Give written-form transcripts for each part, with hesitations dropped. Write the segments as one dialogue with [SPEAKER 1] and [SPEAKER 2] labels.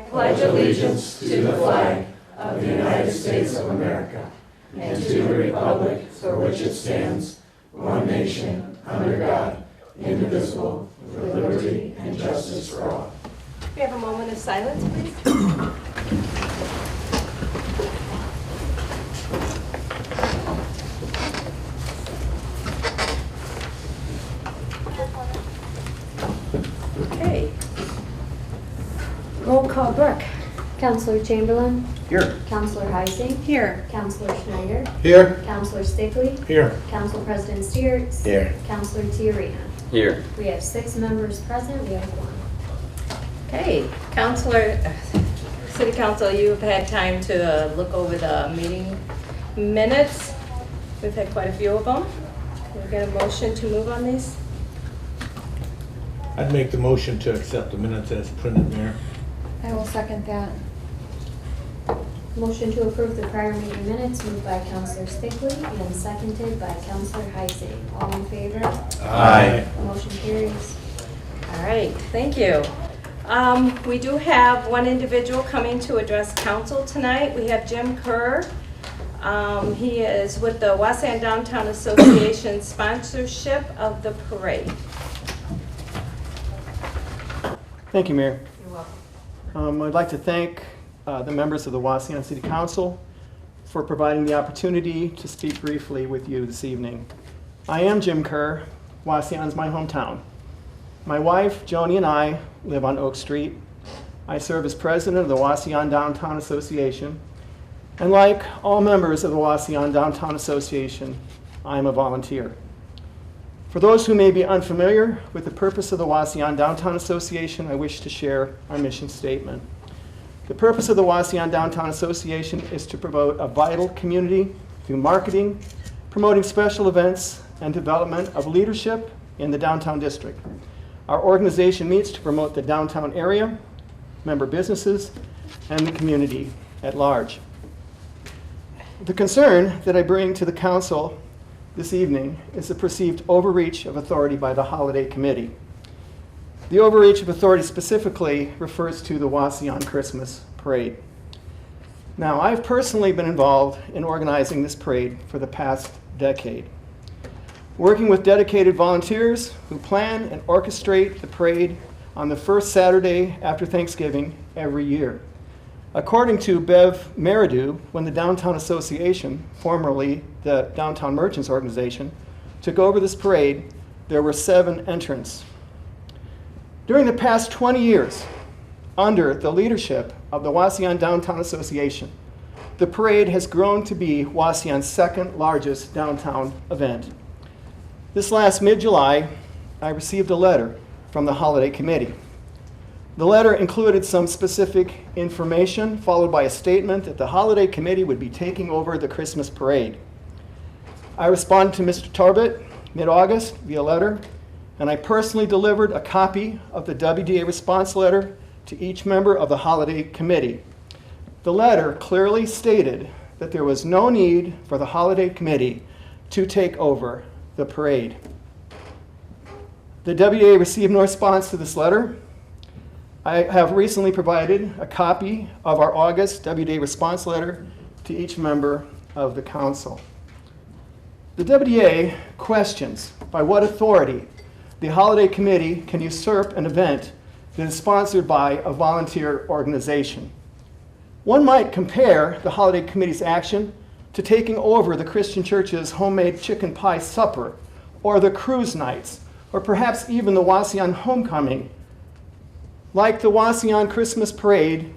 [SPEAKER 1] Pledge allegiance to the flag of the United States of America and to the republic for which it stands, one nation, under God, indivisible, with liberty and justice for all.
[SPEAKER 2] We have a moment of silence, please. Okay. Roll call, Brooke.
[SPEAKER 3] Counselor Chamberlain.
[SPEAKER 4] Here.
[SPEAKER 3] Counselor Heising.
[SPEAKER 2] Here.
[SPEAKER 3] Counselor Schneider.
[SPEAKER 4] Here.
[SPEAKER 3] Counselor Stickley.
[SPEAKER 4] Here.
[SPEAKER 3] Council President Steers.
[SPEAKER 4] Here.
[SPEAKER 3] Counselor Tiarina.
[SPEAKER 5] Here.
[SPEAKER 3] We have 6 members present. We have 1.
[SPEAKER 2] Okay, City Council, you've had time to look over the meeting minutes. We've had quite a few of them. Can we get a motion to move on these?
[SPEAKER 4] I'd make the motion to accept the minutes as printed, Mayor.
[SPEAKER 6] I will second that.
[SPEAKER 3] Motion to approve the prior meeting minutes moved by Counselor Stickley and seconded by Counselor Heising. All in favor?
[SPEAKER 4] Aye.
[SPEAKER 3] Motion carries.
[SPEAKER 2] All right, thank you. We do have one individual coming to address council tonight. We have Jim Kerr. He is with the Wauseon Downtown Association sponsorship of the parade.
[SPEAKER 7] Thank you, Mayor.
[SPEAKER 2] You're welcome.
[SPEAKER 7] I'd like to thank the members of the Wauseon City Council for providing the opportunity to speak briefly with you this evening. I am Jim Kerr. Wauseon is my hometown. My wife, Joni, and I live on Oak Street. I serve as president of the Wauseon Downtown Association. And like all members of the Wauseon Downtown Association, I am a volunteer. For those who may be unfamiliar with the purpose of the Wauseon Downtown Association, I wish to share our mission statement. The purpose of the Wauseon Downtown Association is to promote a vital community through marketing, promoting special events, and development of leadership in the downtown district. Our organization meets to promote the downtown area, member businesses, and the community at large. The concern that I bring to the council this evening is the perceived overreach of authority by the Holiday Committee. The overreach of authority specifically refers to the Wauseon Christmas Parade. Now, I've personally been involved in organizing this parade for the past decade, working with dedicated volunteers who plan and orchestrate the parade on the first Saturday after Thanksgiving every year. According to Bev Meridew, when the Downtown Association, formerly the Downtown Merchants Organization, took over this parade, there were 7 entrants. During the past 20 years, under the leadership of the Wauseon Downtown Association, the parade has grown to be Wauseon's 2nd largest downtown event. This last mid-July, I received a letter from the Holiday Committee. The letter included some specific information, followed by a statement that the Holiday Committee would be taking over the Christmas parade. I responded to Mr. Tarbett mid-August via letter, and I personally delivered a copy of the WDA response letter to each member of the Holiday Committee. The letter clearly stated that there was no need for the Holiday Committee to take over the parade. The WDA received no response to this letter. I have recently provided a copy of our August WDA response letter to each member of the council. The WDA questions by what authority the Holiday Committee can usurp an event that is sponsored by a volunteer organization. One might compare the Holiday Committee's action to taking over the Christian Church's homemade chicken pie supper, or the cruise nights, or perhaps even the Wauseon homecoming. Like the Wauseon Christmas Parade,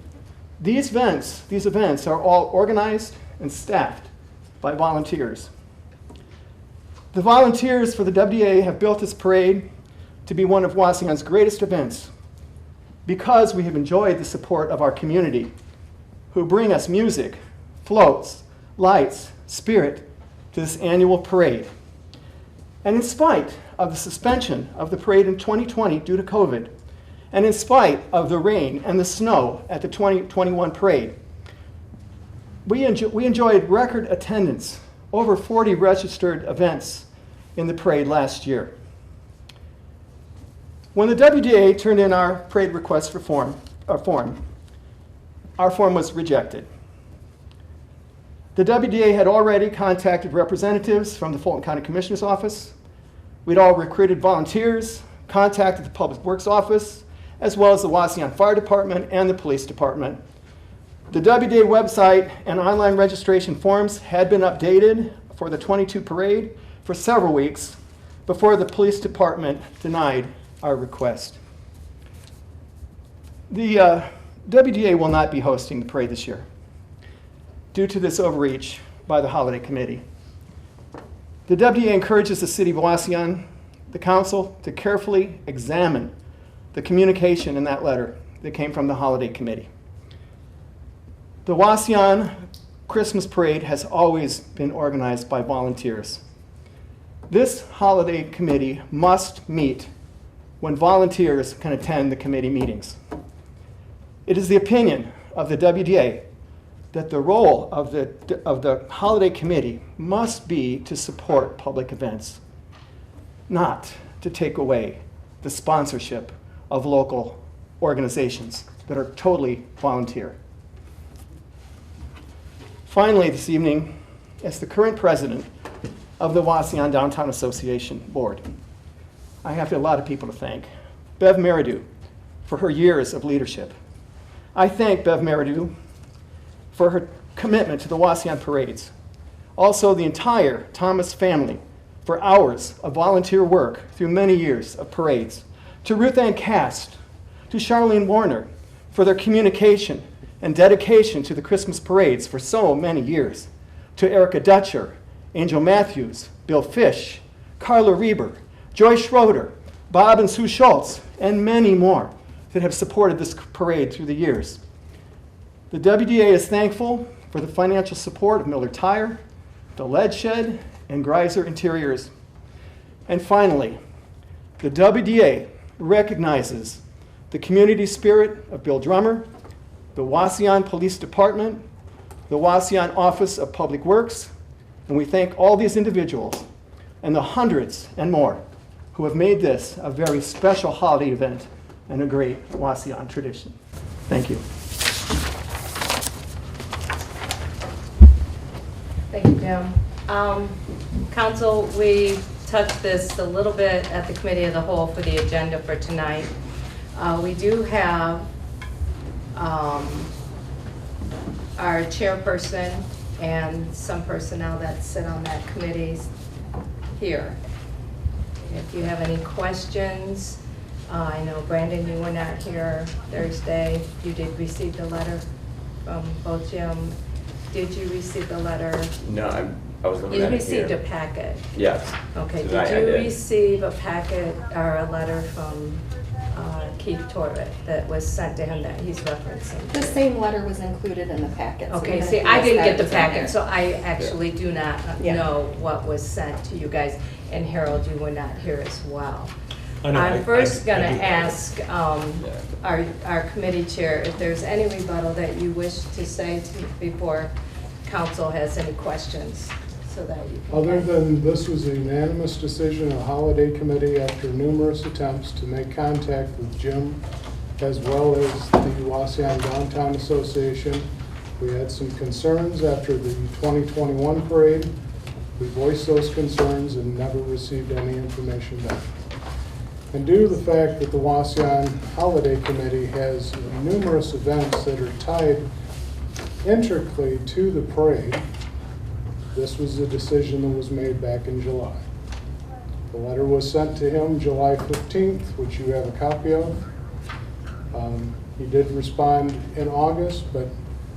[SPEAKER 7] these events are all organized and staffed by volunteers. The volunteers for the WDA have built this parade to be one of Wauseon's greatest events, because we have enjoyed the support of our community, who bring us music, floats, lights, spirit to this annual parade. And in spite of the suspension of the parade in 2020 due to COVID, and in spite of the rain and the snow at the 2021 parade, we enjoyed record attendance, over 40 registered events in the parade last year. When the WDA turned in our parade request for form, our form was rejected. The WDA had already contacted representatives from the Fulton County Commissioner's Office. We'd all recruited volunteers, contacted the Public Works Office, as well as the Wauseon Fire Department and the Police Department. The WDA website and online registration forms had been updated for the 22 parade for several weeks before the Police Department denied our request. The WDA will not be hosting the parade this year due to this overreach by the Holiday Committee. The WDA encourages the City of Wauseon, the Council, to carefully examine the communication in that letter that came from the Holiday Committee. The Wauseon Christmas Parade has always been organized by volunteers. This Holiday Committee must meet when volunteers can attend the committee meetings. It is the opinion of the WDA that the role of the Holiday Committee must be to support public events, not to take away the sponsorship of local organizations that are totally volunteer. Finally, this evening, as the current president of the Wauseon Downtown Association Board, I have a lot of people to thank. Bev Meridew for her years of leadership. I thank Bev Meridew for her commitment to the Wauseon parades. Also, the entire Thomas family for hours of volunteer work through many years of parades. To Ruth Ann Cast, to Charlene Warner for their communication and dedication to the Christmas parades for so many years. To Erica Dutcher, Angel Matthews, Bill Fish, Carla Reber, Joy Schroeder, Bob and Sue Schultz, and many more that have supported this parade through the years. The WDA is thankful for the financial support of Miller Tire, the Lead Shed, and Greiser Interiors. And finally, the WDA recognizes the community spirit of Bill Drummer, the Wauseon Police Department, the Wauseon Office of Public Works, and we thank all these individuals and the hundreds and more who have made this a very special holiday event and a great Wauseon tradition. Thank you.
[SPEAKER 2] Thank you, Jim. Council, we touched this a little bit at the Committee of the Whole for the agenda for tonight. We do have our chairperson and some personnel that sit on that committee here. If you have any questions, I know Brandon, you were not here Thursday. You did receive the letter from both Jim. Did you receive the letter?
[SPEAKER 1] No, I was looking at it here.
[SPEAKER 2] You received a packet.
[SPEAKER 1] Yes.
[SPEAKER 2] Okay,
[SPEAKER 1] Tonight I
[SPEAKER 2] did you
[SPEAKER 1] did.
[SPEAKER 2] receive a packet or a letter from Keith Torvet that was sent to him that he's referencing?
[SPEAKER 6] The same letter was included in the packet. so
[SPEAKER 2] Okay,
[SPEAKER 6] even
[SPEAKER 2] see,
[SPEAKER 6] if
[SPEAKER 2] I
[SPEAKER 6] you
[SPEAKER 2] didn't
[SPEAKER 6] missed
[SPEAKER 2] get the
[SPEAKER 6] that, it's in there.
[SPEAKER 2] packet, so I actually do not
[SPEAKER 6] Yeah.
[SPEAKER 2] know what was sent to you guys. And Harold, you were not here as well.
[SPEAKER 4] I know,
[SPEAKER 2] I'm first
[SPEAKER 4] I
[SPEAKER 2] gonna
[SPEAKER 4] do.
[SPEAKER 2] ask our committee chair if there's any rebuttal that you wish to say before council has any questions, so that you can.
[SPEAKER 5] Other than this was a unanimous decision of the Holiday Committee after numerous attempts to make contact with Jim, as well as the Wauseon Downtown Association. We had some concerns after the 2021 parade. We voiced those concerns and never received any information back. And due to the fact that the Wauseon Holiday Committee has numerous events that are tied intricately to the parade, this was the decision that was made back in July. The letter was sent to him July 15th, which you have a copy of. He did respond in August, but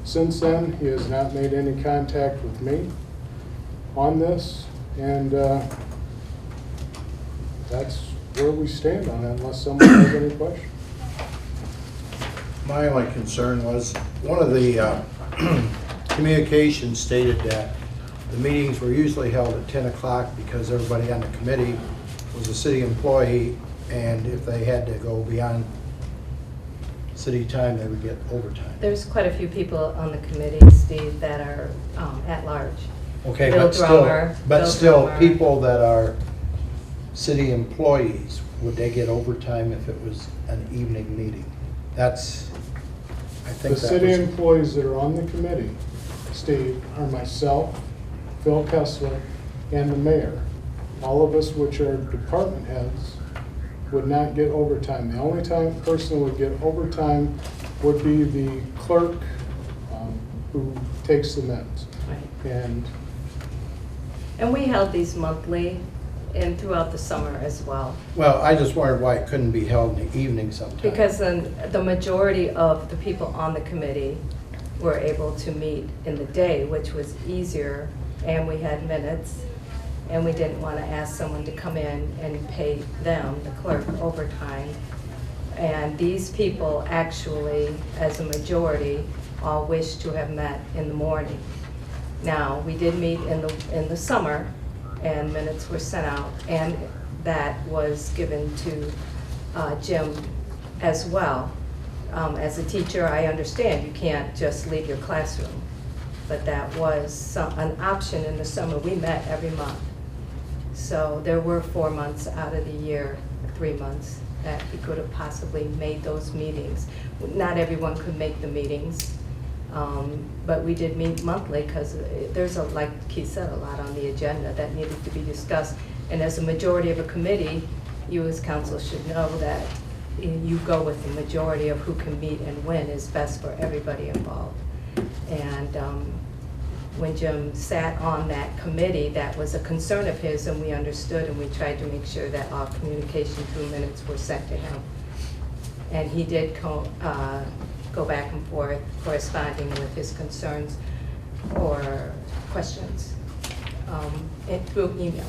[SPEAKER 5] since then, he has not made any contact with me on this, and that's where we stand on it, unless someone has any questions.
[SPEAKER 8] My only concern was, one of the communications stated that the meetings were usually held at 10 o'clock because everybody on the committee was a city employee, and if they had to go beyond city time, they would get overtime.
[SPEAKER 2] There's quite a few people on the committee, Steve, that are at large.
[SPEAKER 8] Okay,
[SPEAKER 2] Bill Drummer,
[SPEAKER 8] but
[SPEAKER 2] Bill
[SPEAKER 8] still,
[SPEAKER 2] Drummer.
[SPEAKER 8] people that are city employees, would they get overtime if it was an evening meeting? That's, I think
[SPEAKER 5] The
[SPEAKER 8] that
[SPEAKER 5] city
[SPEAKER 8] was.
[SPEAKER 5] employees that are on the committee, Steve, are myself, Phil Kessler, and the mayor. All of us, which are department heads, would not get overtime. The only person who would get overtime would be the clerk who takes the minutes.
[SPEAKER 2] Right.
[SPEAKER 5] And
[SPEAKER 2] We held these monthly and throughout the summer as well.
[SPEAKER 8] Well, I just wondered why it couldn't be held in the evening sometime.
[SPEAKER 2] Because then the majority of the people on the committee were able to meet in the day, which was easier, and we had minutes, and we didn't want to ask someone to come in and pay them, the clerk, overtime. And these people actually, as a majority, all wished to have met in the morning. Now, we did meet in the summer, and minutes were sent out, and that was given to Jim as well. As a teacher, I understand you can't just leave your classroom, but that was an option in the summer. We met every month. So there were 4 months out of the year, 3 months, that he could have possibly made those meetings. Not everyone could make the meetings, but we did meet monthly because there's, like Keith said, a lot on the agenda that needed to be discussed. And as a majority of a committee, you as council should know that you go with the majority of who can meet and when is best for everybody involved. And when Jim sat on that committee, that was a concern of his, and we understood, and we tried to make sure that all communication through minutes were sent to him. And he did go back and forth corresponding with his concerns or questions through email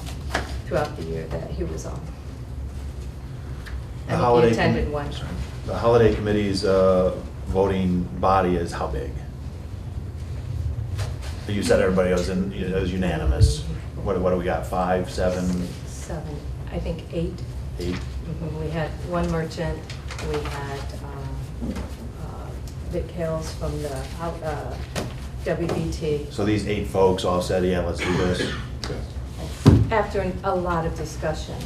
[SPEAKER 2] throughout the year that he was on.
[SPEAKER 1] The
[SPEAKER 2] And
[SPEAKER 1] holiday
[SPEAKER 2] he attended
[SPEAKER 1] commi-
[SPEAKER 2] one.
[SPEAKER 1] The holiday committee's voting body is how big? You said everybody was unanimous. What do we got, 5, 7,
[SPEAKER 2] 7, I think 8.
[SPEAKER 1] 8?
[SPEAKER 2] We had one merchant, we had Vic Hales from the WBT.
[SPEAKER 1] So these 8 folks all said, yeah, let's do this.
[SPEAKER 2] After a lot of discussion,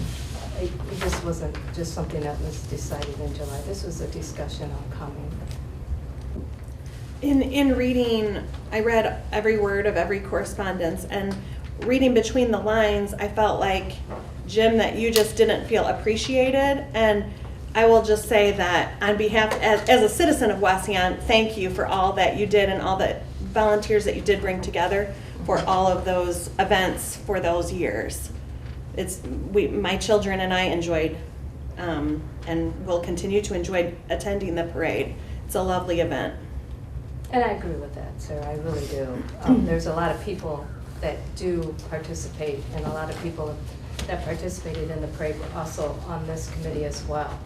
[SPEAKER 2] this wasn't just something that was decided in July. This was a discussion ongoing.
[SPEAKER 6] In reading, I read every word of every correspondence, and reading between the lines, I felt like, Jim, that you just didn't feel appreciated. And I will just say that on behalf, as a citizen of Wauseon, thank you for all that you did and all the volunteers that you did bring together for all of those events for those years. My children and I enjoyed and will continue to enjoy attending the parade. It's a lovely event.
[SPEAKER 2] And I agree with that, sir, I really do. There's a lot of people that do participate, and a lot of people that participated in the parade were also on this committee as well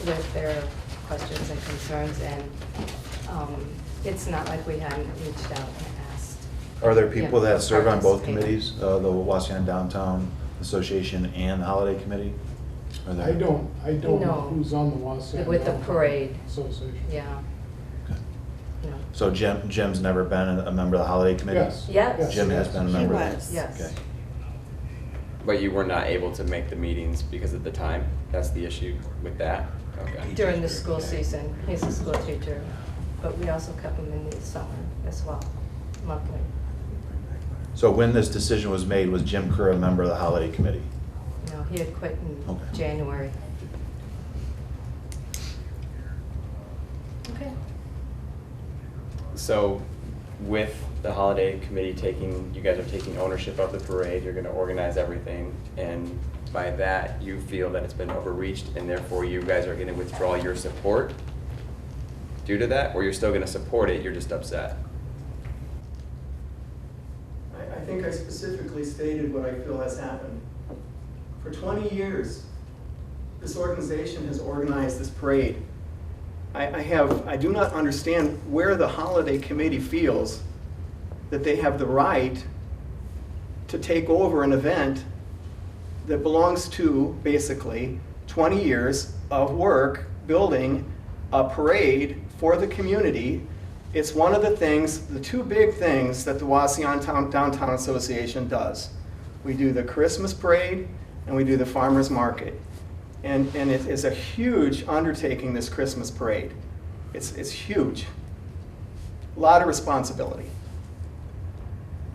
[SPEAKER 2] with their questions and concerns, and it's not like we hadn't reached out and asked.
[SPEAKER 1] Are there people
[SPEAKER 2] Yeah,
[SPEAKER 1] that serve on both
[SPEAKER 2] participate.
[SPEAKER 1] committees, the Wauseon Downtown Association and the Holiday Committee? Are there-
[SPEAKER 5] I don't
[SPEAKER 2] No.
[SPEAKER 5] know who's on the Wauseon
[SPEAKER 2] With the
[SPEAKER 5] Downtown
[SPEAKER 2] parade.
[SPEAKER 5] Association.
[SPEAKER 2] Yeah.
[SPEAKER 1] Okay.
[SPEAKER 2] No.
[SPEAKER 1] So Jim's never been a member of the Holiday Committee?
[SPEAKER 5] Yes.
[SPEAKER 2] Yes.
[SPEAKER 1] Jim has been a
[SPEAKER 6] He
[SPEAKER 1] member.
[SPEAKER 6] was.
[SPEAKER 2] Yes.
[SPEAKER 1] Okay.
[SPEAKER 9] But you were not able to make the meetings because of the time? That's the issue with that? Okay.
[SPEAKER 2] During the school season, he's a school teacher, but we also kept him in the summer as well, monthly.
[SPEAKER 1] So when this decision was made, was Jim Kerr a member of the Holiday Committee?
[SPEAKER 2] No, he had quit in
[SPEAKER 1] Okay.
[SPEAKER 2] January. Okay.
[SPEAKER 9] So with the holiday committee you guys are taking ownership of the parade, you're gonna organize everything, and by that, you feel that it's been overreached, and therefore you guys are gonna withdraw your support due to that, or you're still gonna support it, you're just upset?
[SPEAKER 7] I think I specifically stated what I feel has happened. For 20 years, this organization has organized this parade. I do not understand where the holiday committee feels that they have the right to take over an event that belongs to, basically, 20 years of work building a parade for the community. It's one of the things, the two big things that the Wauseon Downtown Association does. We do the Christmas parade and we do the farmers market. And it is a huge undertaking, this Christmas parade. It's huge. A lot of responsibility.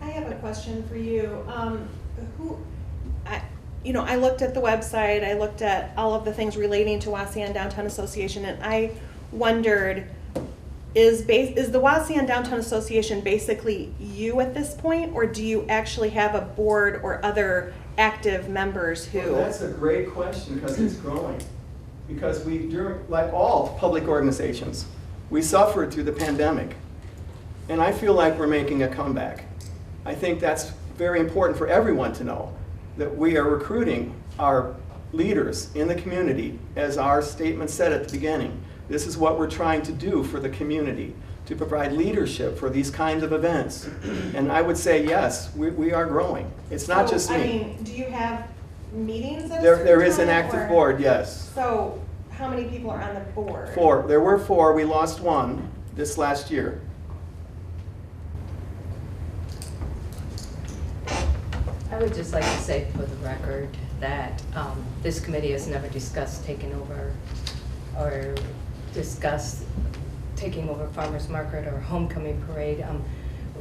[SPEAKER 6] I have a question for you. I looked at the website, I looked at all of the things relating to Wauseon Downtown Association, and I wondered, is the Wauseon Downtown Association basically you at this point, or do you actually have a board or other active members who?
[SPEAKER 7] Well, that's a great question because it's growing. Because like all public organizations, we suffered through the pandemic. And I feel like we're making a comeback. I think that's very important for everyone to know, that we are recruiting our leaders in the community, as our statement said at the beginning. This is what we're trying to do for the community, to provide leadership for these kinds of events. And I would say, yes, we are growing. It's not just me.
[SPEAKER 6] I mean, do you have meetings at a
[SPEAKER 7] There is an
[SPEAKER 6] certain time,
[SPEAKER 7] active
[SPEAKER 6] or-
[SPEAKER 7] board, yes.
[SPEAKER 6] So how many people are on the board?
[SPEAKER 7] 4. There were 4. We lost 1 this last year.
[SPEAKER 1] I would just like to say for the record that this committee has never discussed taking over or discussed taking over farmers market or homecoming parade.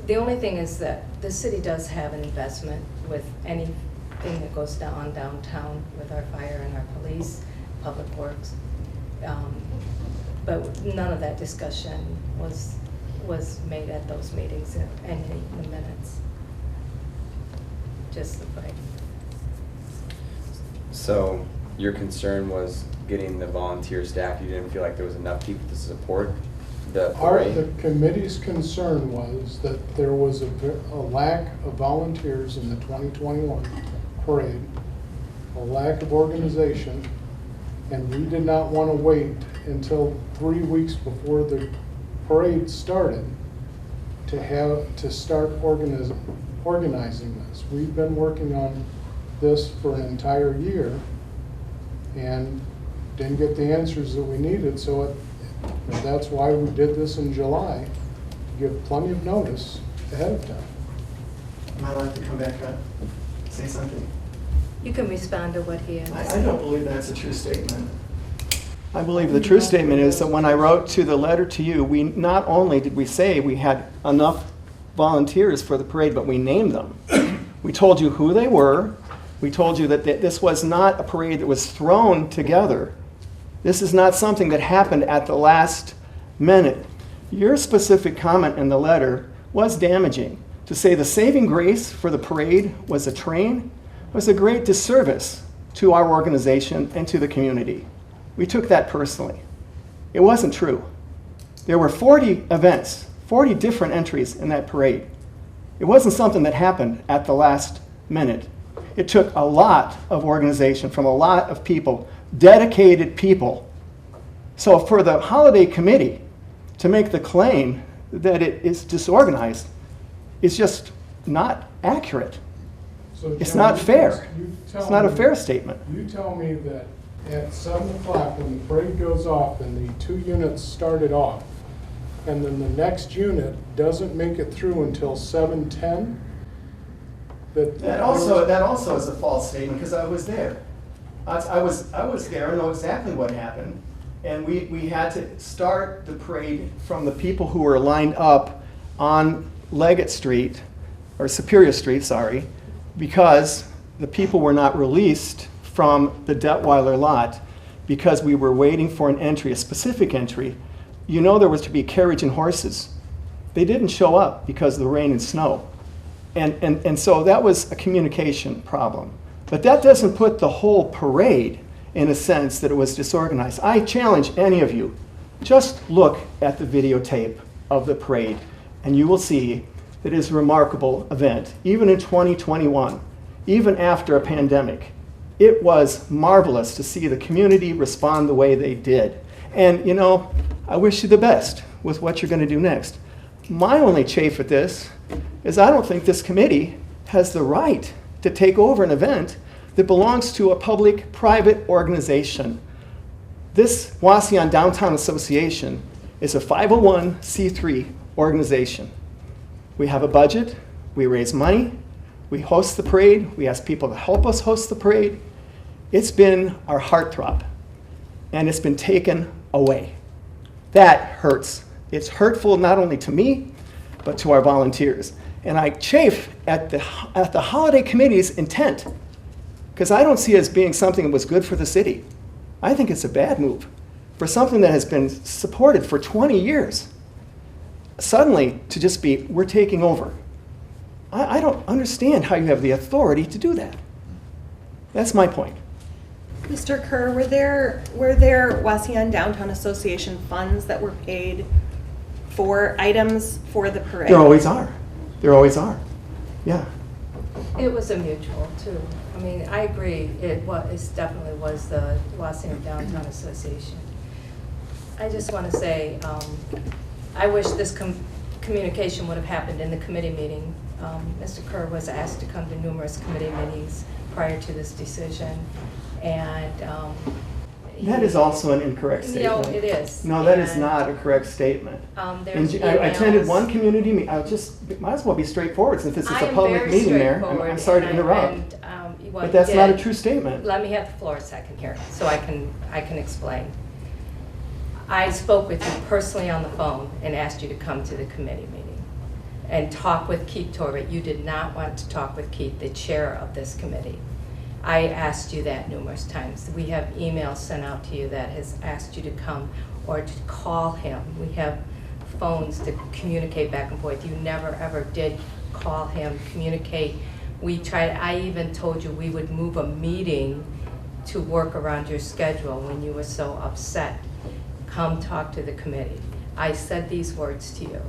[SPEAKER 1] The only thing is that the city does have an investment with anything that goes on downtown with our fire and our police, public works. But none of that discussion was made at those meetings in the minutes. Just the fight.
[SPEAKER 9] So your concern was getting the volunteer staff. You didn't feel like there was enough people to support the parade?
[SPEAKER 5] The committee's concern was that there was a lack of volunteers in the 2021 parade, a lack of organization, and we did not want to wait until 3 weeks before the parade started to start organizing this. We've been working on this for an entire year and didn't get the answers that we needed, so that's why we did this in July, to give plenty of notice ahead of time.
[SPEAKER 7] Am I allowed to come back up, say something?
[SPEAKER 1] You can respond to what he has.
[SPEAKER 7] I don't believe that's a true statement. I believe the true statement is that when I wrote to the letter to you, we not only did we say we had enough volunteers for the parade, but we named them. We told you who they were. We told you that this was not a parade that was thrown together. This is not something that happened at the last minute. Your specific comment in the letter was damaging. To say the saving grace for the parade was a train was a great disservice to our organization and to the community. We took that personally. It wasn't true. There were 40 events, 40 different entries in that parade. It wasn't something that happened at the last minute. It took a lot of organization from a lot of people, dedicated people. So for the holiday committee to make the claim that it is disorganized is just not accurate.
[SPEAKER 5] So
[SPEAKER 7] It's
[SPEAKER 5] Jim,
[SPEAKER 7] not fair.
[SPEAKER 5] you tell
[SPEAKER 7] It's not a
[SPEAKER 5] me-
[SPEAKER 7] fair statement.
[SPEAKER 5] You tell me that at 7 o'clock when the parade goes off and the 2 units started off, and then the next unit doesn't make it through until 7:10?
[SPEAKER 7] That also is a false statement because I was there. I was there and know exactly what happened. And we had to start the parade from the people who were lined up on Leggett Street, or Superior Street, sorry, because the people were not released from the Detweiler lot because we were waiting for an entry, a specific entry. You know there was to be carriage and horses. They didn't show up because of the rain and snow. And so that was a communication problem. But that doesn't put the whole parade in a sense that it was disorganized. I challenge any of you, just look at the videotape of the parade and you will see that it is a remarkable event. Even in 2021, even after a pandemic, it was marvelous to see the community respond the way they did. And, you know, I wish you the best with what you're going to do next. My only chafe at this is I don't think this committee has the right to take over an event that belongs to a public-private organization. This Wauseon Downtown Association is a 501c3 organization. We have a budget, we raise money, we host the parade, we ask people to help us host the parade. It's been our heartthrob, and it's been taken away. That hurts. It's hurtful not only to me, but to our volunteers. And I chafe at the holiday committee's intent, because I don't see it as being something that was good for the city. I think it's a bad move for something that has been supported for 20 years. Suddenly, to just be, we're taking over. I don't understand how you have the authority to do that. That's my point.
[SPEAKER 6] Mr. Kerr, were there Wauseon Downtown Association funds that were paid for items for the parade?
[SPEAKER 7] There always are. There always are. Yeah.
[SPEAKER 2] It was a mutual, too. I mean, I agree, it definitely was the Wauseon Downtown Association. I just want to say, I wish this communication would have happened in the committee meeting. Mr. Kerr was asked to come to numerous committee meetings prior to this decision, and
[SPEAKER 7] That is also an incorrect statement.
[SPEAKER 2] No, it is.
[SPEAKER 7] No, that is not a correct statement.
[SPEAKER 2] There's
[SPEAKER 7] I attended
[SPEAKER 2] emails.
[SPEAKER 7] one community meeting. might as well be straightforward since this is
[SPEAKER 2] I
[SPEAKER 7] a
[SPEAKER 2] am
[SPEAKER 7] public
[SPEAKER 2] very
[SPEAKER 7] meeting there. I'm sorry to
[SPEAKER 2] straightforward,
[SPEAKER 7] interrupt.
[SPEAKER 2] what
[SPEAKER 7] But
[SPEAKER 2] you
[SPEAKER 7] that's not a
[SPEAKER 2] did-
[SPEAKER 7] true statement.
[SPEAKER 2] Let me have the floor a second here, so I can explain. I spoke with you personally on the phone and asked you to come to the committee meeting and talk with Keith Torvet. You did not want to talk with Keith, the chair of this committee. I asked you that numerous times. We have emails sent out to you that has asked you to come or to call him. We have phones to communicate back and forth. You never ever did call him, communicate. I even told you we would move a meeting to work around your schedule when you were so upset. Come talk to the committee. I said these words to you,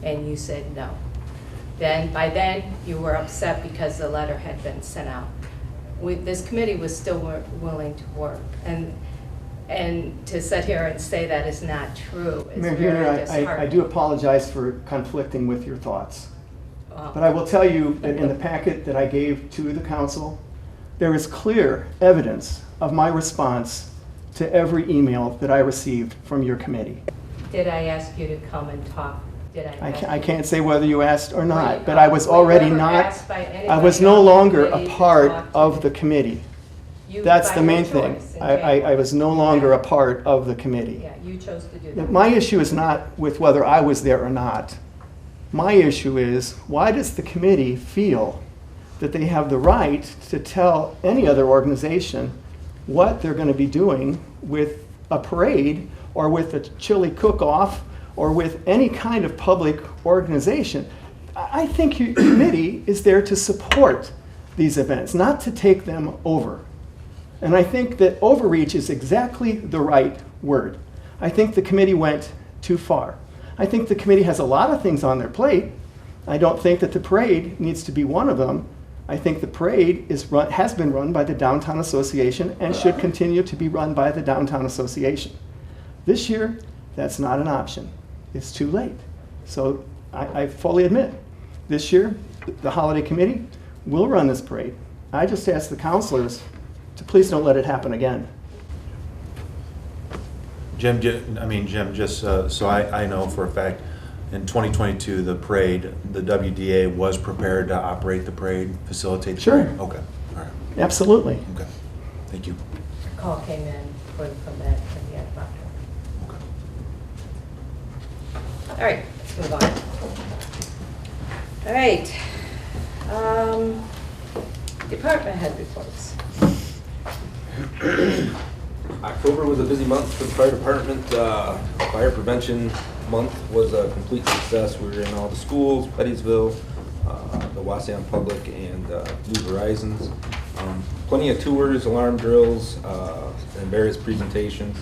[SPEAKER 2] and you said no. By then, you were upset because the letter had been sent out. This committee was still willing to work, and to sit here and say that is not true is
[SPEAKER 7] Mayor
[SPEAKER 2] very
[SPEAKER 7] Huehner,
[SPEAKER 2] disheartening.
[SPEAKER 7] I do apologize for conflicting with your thoughts. But I will tell you that in the packet that I gave to the council, there is clear evidence of my response to every email that I received from your committee.
[SPEAKER 2] Did I ask you to come and talk?
[SPEAKER 7] I can't say whether you asked or
[SPEAKER 2] Were
[SPEAKER 7] not,
[SPEAKER 2] you-
[SPEAKER 7] but I was
[SPEAKER 2] were you
[SPEAKER 7] already
[SPEAKER 2] ever
[SPEAKER 7] not,
[SPEAKER 2] asked by anybody
[SPEAKER 7] I was
[SPEAKER 2] on
[SPEAKER 7] no
[SPEAKER 2] the
[SPEAKER 7] longer a
[SPEAKER 2] committee to
[SPEAKER 7] part
[SPEAKER 2] talk to
[SPEAKER 7] of
[SPEAKER 2] you?
[SPEAKER 7] the committee.
[SPEAKER 2] You,
[SPEAKER 7] That's
[SPEAKER 2] by
[SPEAKER 7] the
[SPEAKER 2] your
[SPEAKER 7] main thing.
[SPEAKER 2] choice in
[SPEAKER 7] I
[SPEAKER 2] January.
[SPEAKER 7] was no longer a part of the committee.
[SPEAKER 2] Yeah, you chose to do that.
[SPEAKER 7] My issue is not with whether I was there or not. My issue is, why does the committee feel that they have the right to tell any other organization what they're going to be doing with a parade or with a chili cook-off or with any kind of public organization? I think your committee is there to support these events, not to take them over. And I think that overreach is exactly the right word. I think the committee went too far. I think the committee has a lot of things on their plate. I don't think that the parade needs to be one of them. I think the parade has been run by the Downtown Association and should continue to be run by the Downtown Association. This year, that's not an option. It's too late. So I fully admit, this year, the holiday committee will run this parade. I just ask the councilors to please don't let it happen again.
[SPEAKER 10] Jim, just so I know for a fact, in 2022, the parade, the WDA was prepared to operate the parade, facilitate the
[SPEAKER 7] Sure.
[SPEAKER 10] parade? Okay, all right,
[SPEAKER 7] Absolutely.
[SPEAKER 10] okay, thank you.
[SPEAKER 2] A call came in from that at the end of October.
[SPEAKER 10] Okay.
[SPEAKER 2] All right, let's move on. All right. Department head reports.
[SPEAKER 11] October was a busy month for the fire department. Fire prevention month was a complete success. We were in all the schools, Pettiesville, the Wauseon Public, and New Horizons. Plenty of tours, alarm drills, and various presentations.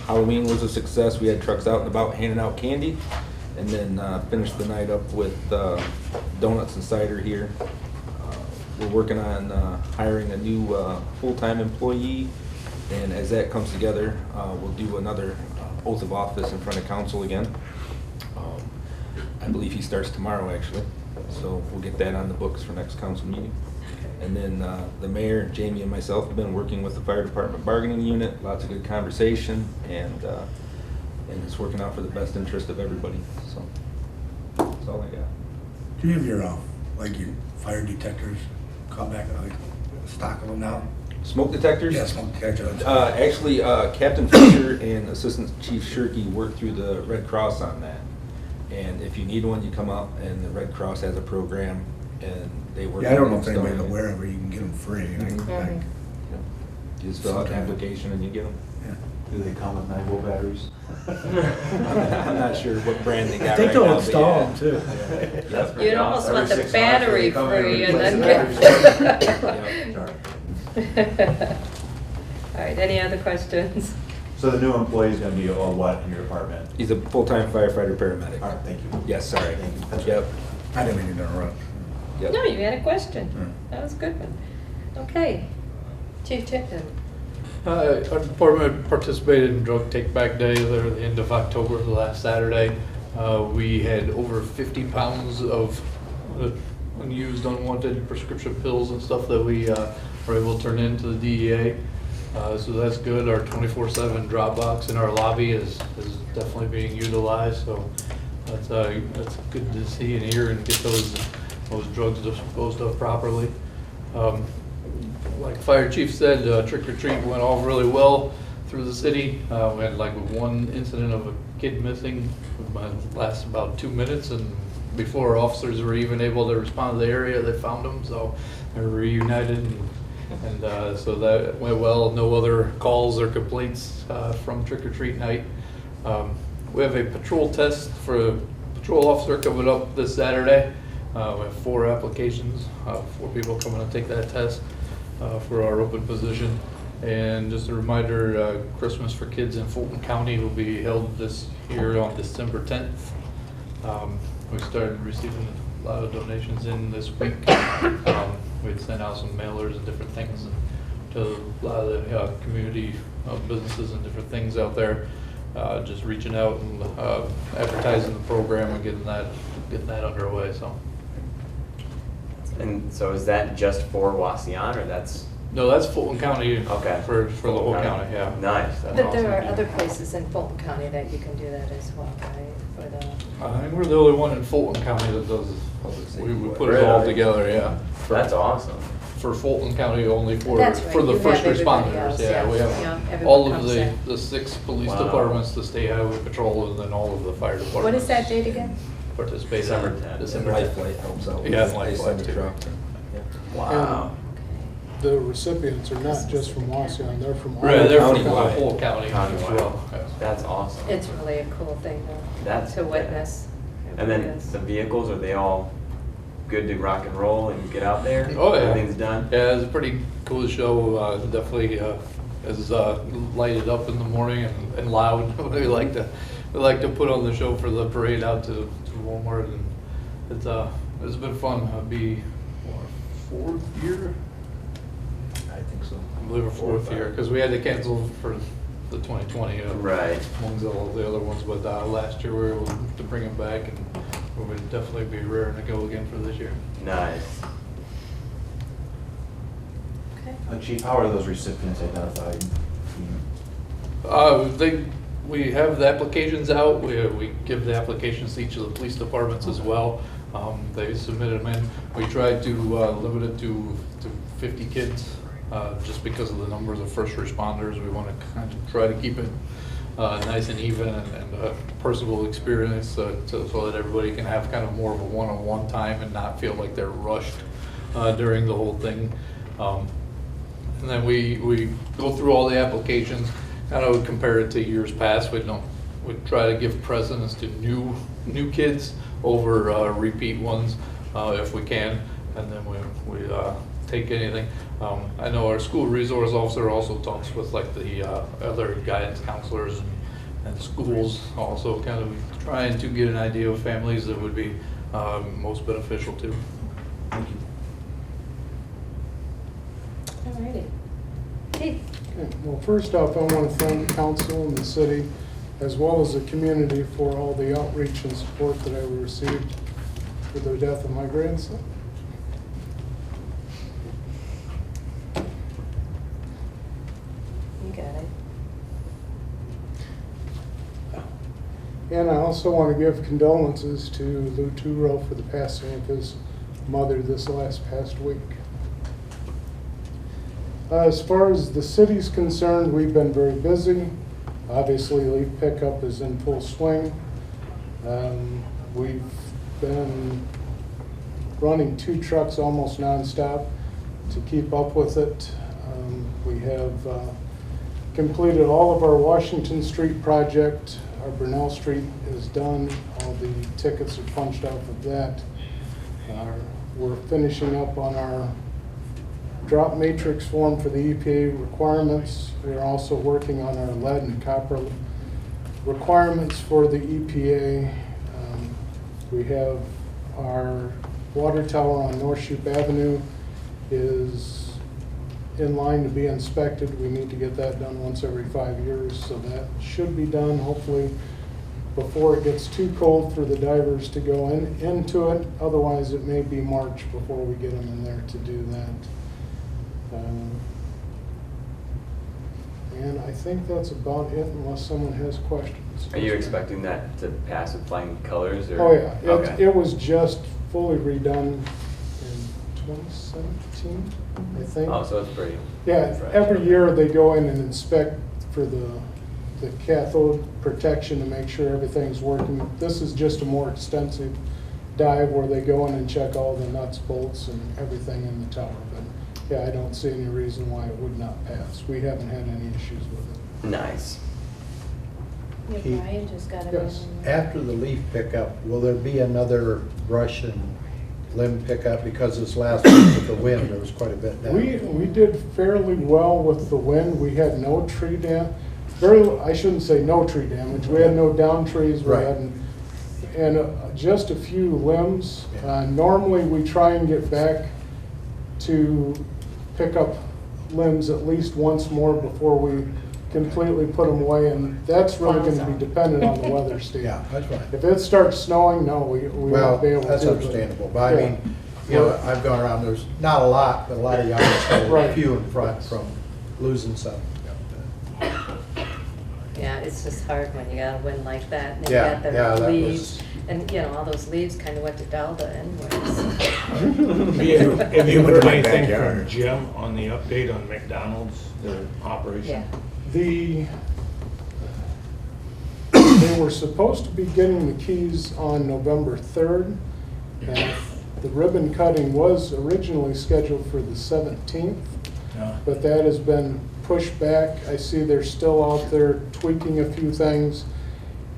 [SPEAKER 11] Halloween was a success. We had trucks out and about handing out candy, and then finished the night up with donuts and cider here. We're working on hiring a new full-time employee And as that comes together, we'll do another oath of office in front of council again. I believe he starts tomorrow, actually, so we'll get that on the books for next council meeting. And then the mayor, Jamie, and myself have been working with the fire department bargaining unit, lots of good conversation, and it's working out for the best interest of everybody, so that's all I got.
[SPEAKER 12] Do you have your, like your fire detectors come back, stock of them now?
[SPEAKER 11] Smoke detectors?
[SPEAKER 12] Yeah, smoke detectors.
[SPEAKER 11] Actually, Captain Fisher and Assistant Chief Shirkey worked through the Red Cross on that. And if you need one, you come up, and the Red Cross has a program, and they work.
[SPEAKER 12] Yeah, I don't know if
[SPEAKER 11] on
[SPEAKER 12] anybody's
[SPEAKER 11] installing it.
[SPEAKER 12] aware of it, you can get them free.
[SPEAKER 11] Yeah. You just fill out the application and you get them.
[SPEAKER 10] Do they come with 9-volt batteries?
[SPEAKER 11] I'm not sure what brand they
[SPEAKER 12] I
[SPEAKER 11] got
[SPEAKER 12] think
[SPEAKER 11] right
[SPEAKER 12] they'll
[SPEAKER 11] now.
[SPEAKER 12] install
[SPEAKER 11] but
[SPEAKER 12] them too.
[SPEAKER 11] Yeah.
[SPEAKER 2] You'd almost want the battery free and then get. All right, any other questions?
[SPEAKER 10] So the new employee is gonna be all what in your department?
[SPEAKER 11] He's a full-time firefighter paramedic.
[SPEAKER 10] All right, thank you.
[SPEAKER 11] Yes, sorry.
[SPEAKER 10] Thank you. That's
[SPEAKER 11] Yep.
[SPEAKER 12] I didn't mean to interrupt.
[SPEAKER 11] Yep.
[SPEAKER 2] No, you had a question. That was a good one. Okay. Chief Chicken.
[SPEAKER 13] Our department participated in Drug Take Back Day there at the end of October, the last Saturday. We had over 50 pounds of unused, unwanted prescription pills and stuff that we were able to turn into the DEA. So that's good. Our 24/7 drop box in our lobby is definitely being utilized. So that's good to see and hear and get those drugs disposed of properly. Like Fire Chief said, trick or treat went off really well through the city. We had like one incident of a kid missing. It lasted about 2 minutes, and before officers were even able to respond to the area, they found him. So they were reunited, and so that went well. No other calls or complaints from trick or treat night. We have a patrol test for a patrol officer coming up this Saturday. We have 4 applications, 4 people coming to take that test for our open position. And just a reminder, Christmas for Kids in Fulton County will be held this year on December 10th. We started receiving a lot of donations in this week. We'd sent out some mailers and different things to a lot of the community businesses and different things out there. Just reaching out and advertising the program and getting that underway. So.
[SPEAKER 9] And so is that just for Wauseon, or that's?
[SPEAKER 13] No, that's Fulton County.
[SPEAKER 9] Okay.
[SPEAKER 13] For the whole county, yeah.
[SPEAKER 9] Nice. That's
[SPEAKER 2] But
[SPEAKER 9] awesome.
[SPEAKER 2] there are other places in Fulton County that you can do that as well, right? For the.
[SPEAKER 13] I think we're the only one in Fulton County that does. We put it all together, yeah.
[SPEAKER 9] That's awesome.
[SPEAKER 13] For Fulton County, only for
[SPEAKER 2] That's right.
[SPEAKER 13] for the
[SPEAKER 2] You
[SPEAKER 13] first
[SPEAKER 2] have everybody
[SPEAKER 13] responders.
[SPEAKER 2] else,
[SPEAKER 13] Yeah, we
[SPEAKER 2] yeah,
[SPEAKER 13] have
[SPEAKER 2] everyone
[SPEAKER 13] all of
[SPEAKER 2] comes in.
[SPEAKER 13] the 6 police
[SPEAKER 9] Wow.
[SPEAKER 13] departments, the state highway patrol, and then all of the fire departments.
[SPEAKER 2] What is that date again?
[SPEAKER 13] Participate.
[SPEAKER 9] December
[SPEAKER 13] in
[SPEAKER 9] 10th.
[SPEAKER 13] December
[SPEAKER 11] And
[SPEAKER 13] 10th.
[SPEAKER 11] Life Flight helps out.
[SPEAKER 13] Yeah,
[SPEAKER 11] with
[SPEAKER 13] Life
[SPEAKER 11] ice
[SPEAKER 13] Flight
[SPEAKER 11] on the
[SPEAKER 13] too.
[SPEAKER 11] truck.
[SPEAKER 9] Wow.
[SPEAKER 5] The recipients are not just from Wauseon, they're from all
[SPEAKER 13] Right, they're from
[SPEAKER 11] Countywide.
[SPEAKER 13] the whole county as
[SPEAKER 9] Countywide.
[SPEAKER 13] well. Yeah.
[SPEAKER 9] That's awesome.
[SPEAKER 2] It's really a cool thing
[SPEAKER 9] That's
[SPEAKER 2] to witness. It
[SPEAKER 9] And
[SPEAKER 2] really
[SPEAKER 9] then
[SPEAKER 2] is.
[SPEAKER 9] the vehicles, are they all good to rock and roll and get out there?
[SPEAKER 13] Oh, yeah.
[SPEAKER 9] Everything's done?
[SPEAKER 13] Yeah, it's a pretty cool show. Definitely is lighted up in the morning and loud. we like to put on the show for the parade out to Walmart, and it's been fun. It'll be our 4th year.
[SPEAKER 11] I think so.
[SPEAKER 13] I believe our 4th year, because we had to cancel for the 2020.
[SPEAKER 9] Right.
[SPEAKER 13] Amongst all the other ones, but last year we were able to bring them back, and we would definitely be raring to go again for this year.
[SPEAKER 9] Nice.
[SPEAKER 2] Okay.
[SPEAKER 10] Chief, how are those recipients identified?
[SPEAKER 13] We have the applications out. We give the applications to each of the police departments as well. They submitted them in. We tried to limit it to 50 kids, just because of the numbers of first responders. We want to kind of try to keep it nice and even and a personal experience, so that everybody can have kind of more of a one-on-one time and not feel like they're rushed during the whole thing. And then we go through all the applications, kind of compare it to years past. We try to give precedence to new kids over repeat ones if we can, and then we take anything. I know our school resource officer also talks with like the other guidance counselors and schools, also kind of trying to get an idea of families that would be most beneficial to.
[SPEAKER 10] Thank you.
[SPEAKER 2] All righty. Keith?
[SPEAKER 5] Okay, well, first off, I want to thank the council and the city, as well as the community, for all the outreach and support that I received for the death of my grandson.
[SPEAKER 2] You got it.
[SPEAKER 5] And I also want to give condolences to Lou Turo for the passing of his mother this past week. As far as the city's concerned, we've been very busy. Obviously, leaf pickup is in full swing. We've been running 2 trucks almost nonstop to keep up with it. We have completed all of our Washington Street project. Our Burnell Street is done. All the tickets are punched off of that. We're finishing up on our drop matrix form for the EPA requirements. We're also working on our lead and copper requirements for the EPA. We have our water tower on North Shoup Avenue is in line to be inspected. We need to get that done once every 5 years, so that should be done hopefully before it gets too cold for the divers to go into it. Otherwise, it may be March before we get them in there to do that. And I think that's about it, unless someone has questions.
[SPEAKER 9] Are you expecting that to pass with flying colors? Or?
[SPEAKER 5] Oh, yeah.
[SPEAKER 9] Okay.
[SPEAKER 5] It was just fully redone in 2017, I think.
[SPEAKER 9] Oh, so it's pretty
[SPEAKER 5] Yeah,
[SPEAKER 9] fresh.
[SPEAKER 5] every year they go in and inspect for the cathode protection to make sure everything's working. This is just a more extensive dive where they go in and check all the nuts, bolts, and everything in the tower. But yeah, I don't see any reason why it would not pass. We haven't had any issues with it.
[SPEAKER 9] Nice.
[SPEAKER 3] Yeah,
[SPEAKER 8] Keith?
[SPEAKER 3] Brian just got it.
[SPEAKER 5] Yes.
[SPEAKER 8] After the leaf pickup, will there be another brush and limb pickup? Because this last week with the wind, there was quite a bit down.
[SPEAKER 5] We did fairly well with the wind. We had no tree damage. I shouldn't say no tree damage. We had no down trees.
[SPEAKER 8] Right.
[SPEAKER 5] And just a few limbs. Normally, we try and get back to pick up limbs at least once more before we completely put them away, and that's really going to be dependent on the weather, Steve.
[SPEAKER 8] Yeah, that's right.
[SPEAKER 5] If it starts snowing, no, we won't be able to do it.
[SPEAKER 8] That's understandable, but I mean, you know, I've gone around, there's not a lot, but a lot of yards, so
[SPEAKER 5] Right.
[SPEAKER 8] a few in front from losing some.
[SPEAKER 1] Yeah, it's just hard when you got a wind like that, and you
[SPEAKER 8] Yeah,
[SPEAKER 1] got the
[SPEAKER 8] yeah, that
[SPEAKER 1] leaves,
[SPEAKER 8] was-
[SPEAKER 1] and, you know, all those leaves kind of went to Delta anyways.
[SPEAKER 4] Have you heard anything from Jim on the update on McDonald's, their operation?
[SPEAKER 1] Yeah.
[SPEAKER 5] They were supposed to be getting the keys on November 3rd, and the ribbon cutting was originally scheduled for the 17th,
[SPEAKER 4] Yeah.
[SPEAKER 5] but that has been pushed back. I see they're still out there tweaking a few things,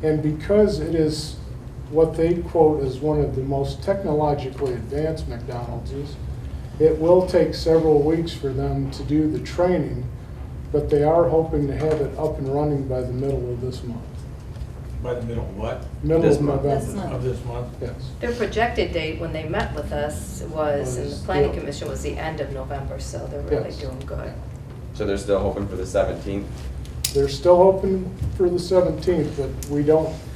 [SPEAKER 5] and because it is what they quote as one of the most technologically advanced McDonald's, it will take several weeks for them to do the training, but they are hoping to have it up and running by the middle of this month.
[SPEAKER 4] By the middle of what?
[SPEAKER 5] Middle
[SPEAKER 9] This
[SPEAKER 5] of
[SPEAKER 9] month.
[SPEAKER 5] November.
[SPEAKER 4] Of this month?
[SPEAKER 5] Yes.
[SPEAKER 2] Their projected date when they met with us was, and the planning
[SPEAKER 5] Yeah.
[SPEAKER 2] commission was the end of November, so they're really
[SPEAKER 5] Yes.
[SPEAKER 2] doing good.
[SPEAKER 9] So they're still hoping for the 17th?
[SPEAKER 5] They're still hoping for the 17th, but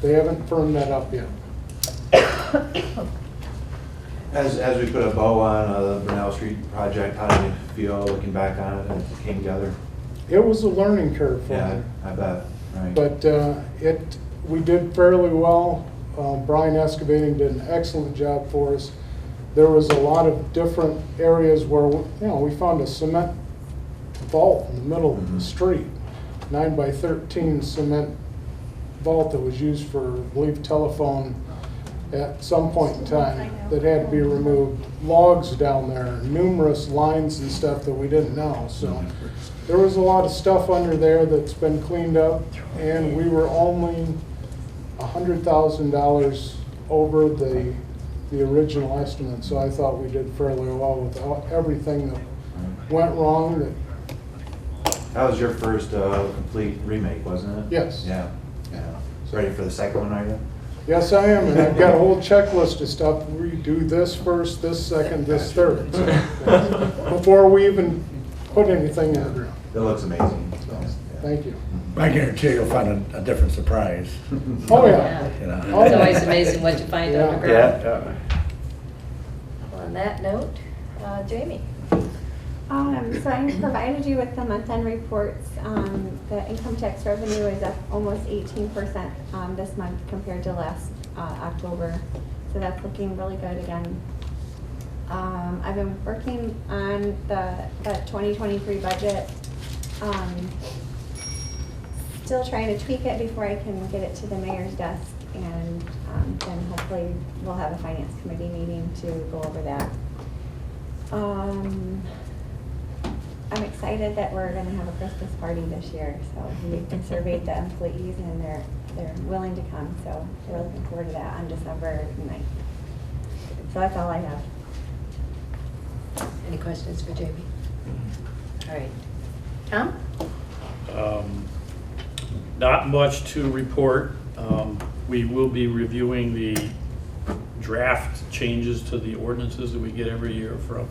[SPEAKER 5] they haven't firmed that up yet.
[SPEAKER 10] As we put a bow on the Burnell Street project, how do you feel looking back on it as it came together?
[SPEAKER 5] It was a learning curve for
[SPEAKER 10] Yeah,
[SPEAKER 5] them.
[SPEAKER 10] I bet, right.
[SPEAKER 5] But we did fairly well. Brian Excavating did an excellent job for us. There was a lot of different areas where, we found a cement vault in the middle of the street, 9 by 13 cement vault that was used for, I believe, telephone at some point in time that had to be removed. Logs down there, numerous lines and stuff that we didn't know. So there was a lot of stuff under there that's been cleaned up, and we were only $100,000 over the original estimate. So I thought we did fairly well with everything that went wrong.
[SPEAKER 10] That was your first complete remake, wasn't it?
[SPEAKER 5] Yes.
[SPEAKER 10] Yeah, yeah. So ready for the second one, are you?
[SPEAKER 5] Yes, I am, and I've got a whole checklist of stuff. We do this first, this second, this third, so, before we even put anything in the ground.
[SPEAKER 10] It looks amazing.
[SPEAKER 5] Thank you.
[SPEAKER 12] I guarantee you'll find a different surprise.
[SPEAKER 5] Oh, yeah.
[SPEAKER 12] You know.
[SPEAKER 5] Oh,
[SPEAKER 1] It's
[SPEAKER 5] yeah.
[SPEAKER 1] always amazing what you find
[SPEAKER 5] Yeah.
[SPEAKER 1] underground. On that note, Jamie.
[SPEAKER 14] So I provided you with the month-end reports. The income tax revenue is up almost 18% this month compared to last October. So that's looking really good again. I've been working on the 2023 budget. Still trying to tweak it before I can get it to the mayor's desk, and then hopefully we'll have a finance committee meeting to go over that. I'm excited that we're going to have a Christmas party this year. So we've surveyed the employees, and they're willing to come. So we're looking forward to that on December 9th. So that's all I have.
[SPEAKER 1] Any questions for Jamie? All right. Tom?
[SPEAKER 15] Not much to report. We will be reviewing the draft changes to the ordinances that we get every year from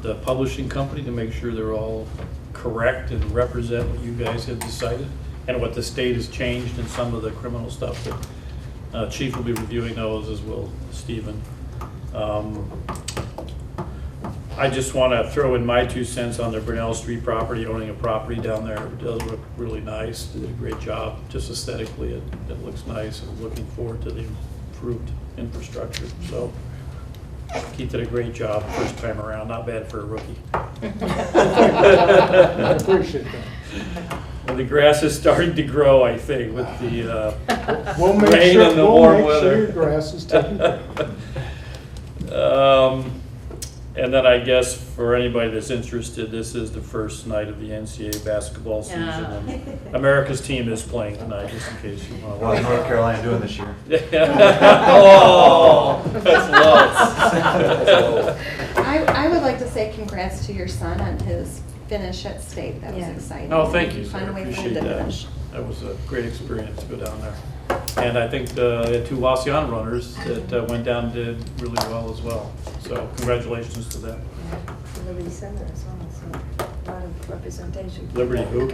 [SPEAKER 15] the publishing company to make sure they're all correct and represent what you guys have decided and what the state has changed in some of the criminal stuff. That Chief will be reviewing those, as will Stephen. I just want to throw in my 2 cents on the Brunel Street property, owning a property down there. It does look really nice. Did a great job. Just aesthetically, it looks nice. I'm looking forward to the improved infrastructure. So Keith did a great job first time around. Not bad for a rookie.
[SPEAKER 5] I appreciate that.
[SPEAKER 15] And the grass is starting to grow, I think, with the
[SPEAKER 5] We'll make
[SPEAKER 15] rain
[SPEAKER 5] sure,
[SPEAKER 15] and the
[SPEAKER 5] we'll
[SPEAKER 15] warm
[SPEAKER 5] make
[SPEAKER 15] weather.
[SPEAKER 5] sure your grass is taken care of.
[SPEAKER 15] And then I guess for anybody that's interested, this is the first night of the NCAA basketball season. And America's team is playing tonight, just in case you want to
[SPEAKER 10] How's
[SPEAKER 15] watch.
[SPEAKER 10] North Carolina doing this year?
[SPEAKER 15] Oh, that's low.
[SPEAKER 6] I would like to say congrats to your son on his finish at state. That was exciting.
[SPEAKER 15] Oh, thank you, sir.
[SPEAKER 6] Fun way for him
[SPEAKER 15] Appreciate
[SPEAKER 6] to
[SPEAKER 15] that.
[SPEAKER 6] finish.
[SPEAKER 15] That was a great experience to go down there. And I think the 2 Wauseon runners that went down and did really well as well. So congratulations to them.
[SPEAKER 1] Liberty Center as well, so a lot of representation.
[SPEAKER 15] Liberty who?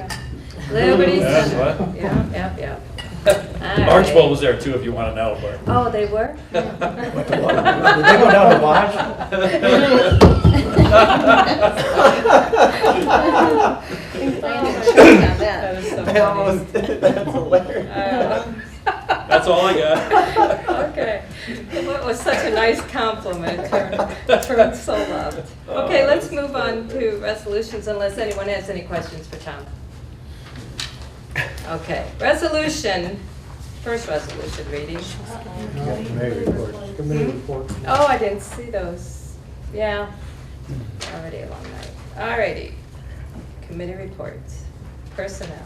[SPEAKER 1] Liberty
[SPEAKER 15] That's
[SPEAKER 1] Center.
[SPEAKER 15] what?
[SPEAKER 1] Yeah.
[SPEAKER 15] Archwell was there too, if you want to know, but.
[SPEAKER 1] Oh, they were?
[SPEAKER 7] Did they go down to watch?
[SPEAKER 1] That is so funny.
[SPEAKER 7] That's hilarious.
[SPEAKER 15] That's all I got.
[SPEAKER 2] Okay. That was such a nice compliment. You're so loved. Okay, let's move on to resolutions unless anyone has any questions for Tom. Okay, resolution, first resolution reading.
[SPEAKER 5] Committee report.
[SPEAKER 2] Oh, I didn't see those. Yeah, already a long night. Alrighty, committee reports, personnel.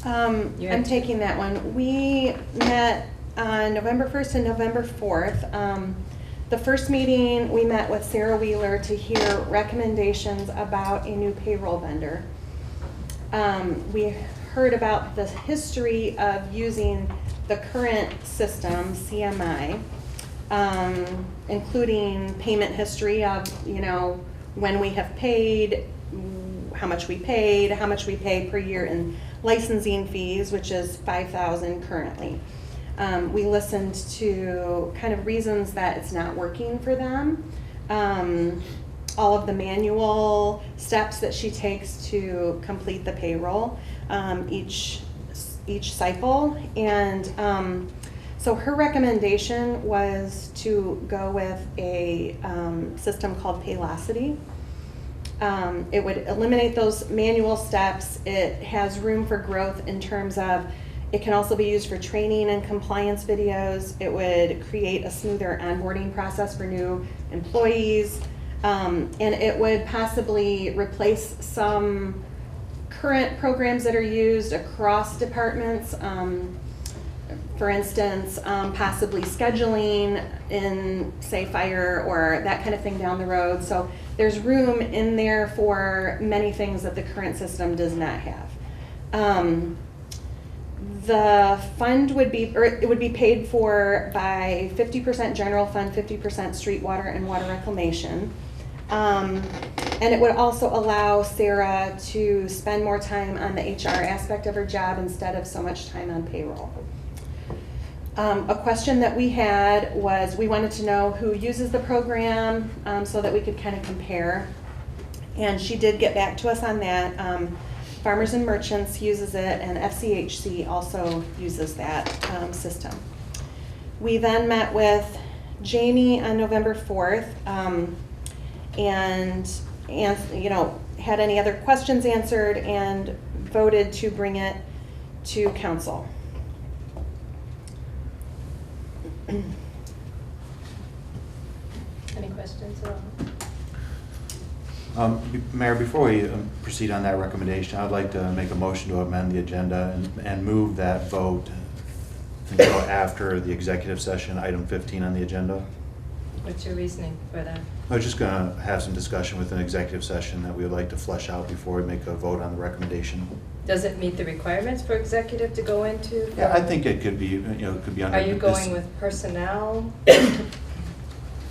[SPEAKER 6] I'm taking that one. We met on November 1st and November 4th. The first meeting, we met with Sarah Wheeler to hear recommendations about a new payroll vendor. We heard about the history of using the current system, CMI, including payment history of, when we have paid, how much we paid, how much we pay per year in licensing fees, which is $5,000 currently. We listened to kind of reasons that it's not working for them. All of the manual steps that she takes to complete the payroll each cycle. And so her recommendation was to go with a system called Paylocity. It would eliminate those manual steps. It has room for growth in terms of it can also be used for training and compliance videos. It would create a smoother onboarding process for new employees. And it would possibly replace some current programs that are used across departments. For instance, possibly scheduling in, say, fire or that kind of thing down the road. So there's room in there for many things that the current system does not have. The fund would be, or it would be paid for by 50% general fund, 50% street water and water reclamation. And it would also allow Sarah to spend more time on the HR aspect of her job instead of so much time on payroll. A question that we had was, we wanted to know who uses the program so that we could kind of compare. And she did get back to us on that. Farmers and Merchants uses it, and FCHC also uses that system. We then met with Jamie on November 4th and you know, had any other questions answered and voted to bring it to council.
[SPEAKER 2] Any questions at all?
[SPEAKER 10] Mayor, before we proceed on that recommendation, I'd like to make a motion to amend the agenda and move that vote until after the executive session, item 15 on the agenda.
[SPEAKER 2] What's your reasoning for that?
[SPEAKER 10] I was just going to have some discussion with an executive session that we would like to flesh out before we make a vote on the recommendation.
[SPEAKER 2] Does it meet the requirements for executive to go into?
[SPEAKER 10] Yeah, I think it could be, you know, it could be under.
[SPEAKER 2] Are you going with personnel?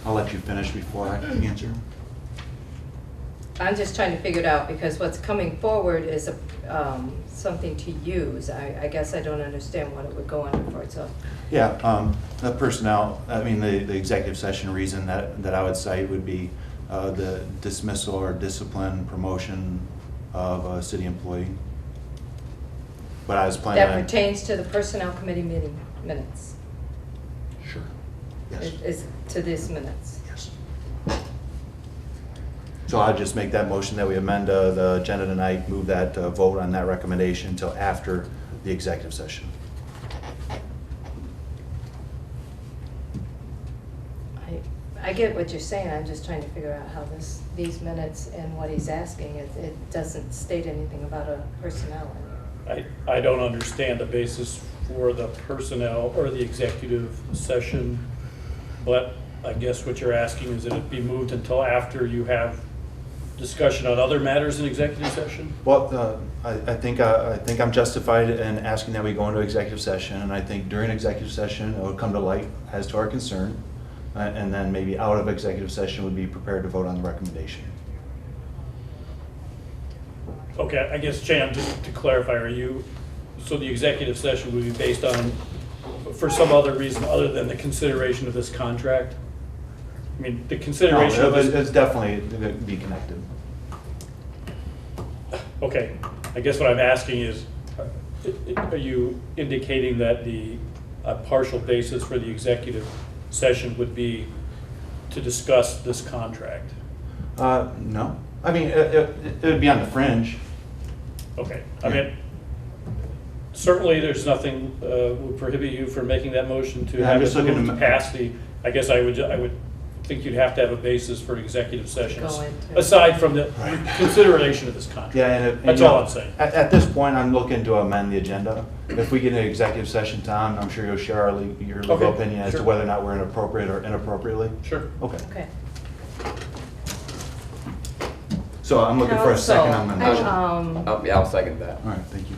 [SPEAKER 10] I'll let you finish before I answer.
[SPEAKER 2] I'm just trying to figure it out because what's coming forward is something to use. I guess I don't understand what it would go under for, so.
[SPEAKER 10] Yeah, the personnel, I mean, the executive session reason that I would cite would be the dismissal or discipline promotion of a city employee. But I was planning on.
[SPEAKER 2] That pertains to the personnel committee meeting minutes.
[SPEAKER 10] Sure, yes.
[SPEAKER 2] Is to these minutes.
[SPEAKER 10] Yes. So I'll just make that motion that we amend the agenda tonight, move that vote on that recommendation until after the executive session.
[SPEAKER 2] I get what you're saying. I'm just trying to figure out how these minutes and what he's asking, it doesn't state anything about a personnel.
[SPEAKER 15] I don't understand the basis for the personnel or the executive session, but I guess what you're asking is that it be moved until after you have discussion on other matters in executive session?
[SPEAKER 10] Well, I think I'm justified in asking that we go into executive session, and I think during executive session it would come to light as to our concern, and then maybe out of executive session would be prepared to vote on the recommendation.
[SPEAKER 15] Okay, I guess, Chan, just to clarify, so the executive session would be based on, for some other reason other than the consideration of this contract? I mean, the consideration of this.
[SPEAKER 10] It's definitely going to be connected.
[SPEAKER 15] Okay, I guess what I'm asking is, are you indicating that the partial basis for the executive session would be to discuss this contract?
[SPEAKER 10] No. I mean, it would be on the fringe.
[SPEAKER 15] Okay, I mean, certainly there's nothing would prohibit you from making that motion to have it moved past the, I guess I would think you'd have to have a basis for executive sessions, aside from the consideration of this contract.
[SPEAKER 10] Yeah, and
[SPEAKER 15] that's all I'm saying.
[SPEAKER 10] At this point, I'm looking to amend the agenda. If we get an executive session time, I'm sure you'll share your legal opinion as to whether or not we're inappropriate or inappropriately.
[SPEAKER 15] Sure.
[SPEAKER 10] Okay.
[SPEAKER 2] Okay.
[SPEAKER 10] So I'm looking for a second on the motion.
[SPEAKER 9] I'll second that.
[SPEAKER 10] All right, thank you.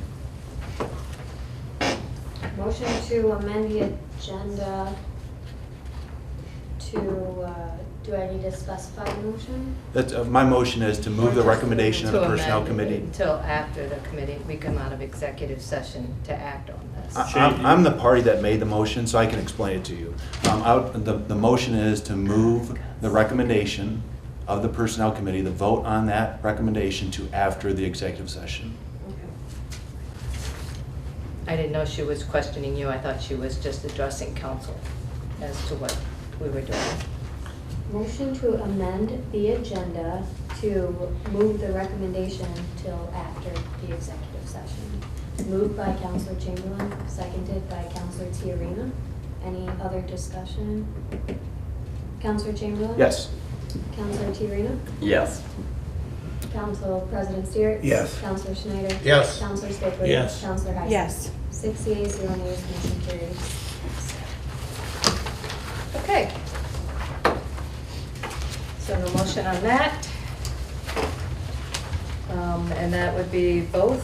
[SPEAKER 3] Motion to amend the agenda to, do I need to specify the motion?
[SPEAKER 10] My motion is to move the recommendation of the Personnel Committee.
[SPEAKER 2] Until after the committee, we come out of executive session to act on this.
[SPEAKER 10] I'm the party that made the motion, so I can explain it to you. The motion is to move the recommendation of the Personnel Committee, the vote on that recommendation to after the executive session.
[SPEAKER 2] I didn't know she was questioning you. I thought she was just addressing council as to what we were doing.
[SPEAKER 3] Motion to amend the agenda to move the recommendation till after the executive session. Moved by Councilor Chamberlain, seconded by Councilor Tiarena. Any other discussion? Councilor Chamberlain?
[SPEAKER 10] Yes.
[SPEAKER 3] Councilor Tiarena?
[SPEAKER 9] Yes.
[SPEAKER 3] Council President Steer?
[SPEAKER 12] Yes.
[SPEAKER 3] Councilor Schneider?
[SPEAKER 8] Yes.
[SPEAKER 3] Councilor Stickley?
[SPEAKER 15] Yes.
[SPEAKER 3] Councilor Heising?
[SPEAKER 6] Yes.
[SPEAKER 3] 6 yeas, 0 nays, motion carries.
[SPEAKER 2] Okay. So no motion on that. And that would be both